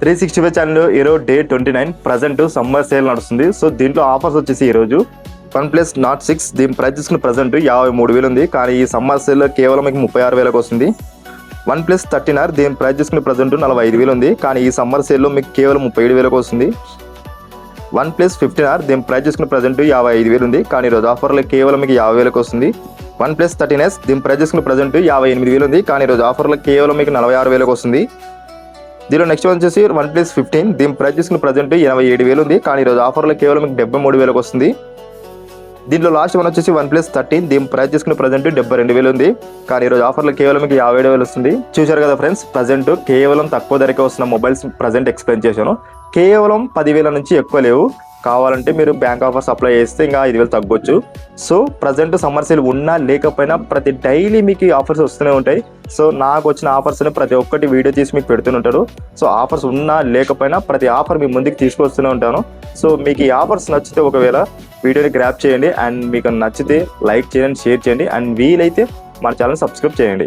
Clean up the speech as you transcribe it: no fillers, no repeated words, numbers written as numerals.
365 channel ఈరోజు day 29 present summer sale నడుస్తుంది. So దీంట్లో ఆఫర్స్ వచ్చేసి ఈరోజు OnePlus Nord 6 దీని ప్రైస్ తీసుకున్న ప్రజెంట్ 53,000 ఉంది. కానీ ఈ సమ్మర్ సేల్లో కేవలం మీకు 36,000కి వస్తుంది. OnePlus 13R దీని ప్రైస్ తీసుకున్న ప్రజెంట్ 45,000 ఉంది. కానీ ఈ సమ్మర్ సేల్లో మీకు కేవలం 37,000కి వస్తుంది. OnePlus 15R దీని ప్రైస్ తీసుకున్న ప్రజెంట్ 55,000 ఉంది. కానీ ఈరోజు ఆఫర్లో కేవలం మీకు 50,000కి వస్తుంది. OnePlus 13S దీని ప్రైస్ తీసుకున్న ప్రజెంట్ 58,000 ఉంది. కానీ ఈరోజు ఆఫర్లో కేవలం మీకు 46,000కి వస్తుంది. దీనిలో నెక్స్ట్ వచ్చేసి OnePlus 15 దీని ప్రైస్ తీసుకున్న ప్రజెంట్ 87,000 ఉంది. కానీ ఈరోజు ఆఫర్లో కేవలం మీకు 73,000కి వస్తుంది. దీంట్లో లాస్ట్ వన్ వచ్చేసి OnePlus 13 దీని ప్రైస్ తీసుకున్న ప్రజెంట్ 72,000 ఉంది. కానీ ఈరోజు ఆఫర్లో కేవలం మీకు 57,000 వస్తుంది. చూశారు కదా ఫ్రెండ్స్, ప్రజెంట్ కేవలం తక్కువ ధరకే వస్తున్న మొబైల్స్ ప్రజెంట్ ఎక్స్ప్లెయిన్ చేశాను. కేవలం 10,000 నుంచి ఎక్కువ లేవు. కావాలంటే మీరు బ్యాంక్ ఆఫర్స్ అప్లై చేస్తే ఇంకా 5,000 తగ్గొచ్చు. సో ప్రజెంట్ సమ్మర్ సేల్ ఉన్నా లేకపోయినా ప్రతి డైలీ మీకు ఆఫర్స్ వస్తూనే ఉంటాయి. సో నాకు వచ్చిన ఆఫర్స్ని ప్రతి ఒక్కటి వీడియో తీసి మీకు పెడుతూనే ఉంటారు. సో ఆఫర్స్ ఉన్నా లేకపోయినా ప్రతి ఆఫర్ మీ ముందుకు తీసుకొస్తూనే ఉంటాను. సో మీకు ఈ ఆఫర్స్ నచ్చితే ఒకవేళ వీడియోని గ్రాప్ చేయండి. అండ్ మీకు నచ్చితే లైక్ చేయండి, షేర్ చేయండి. అండ్ వీలైతే మన ఛానల్ సబ్స్క్రైబ్ చేయండి.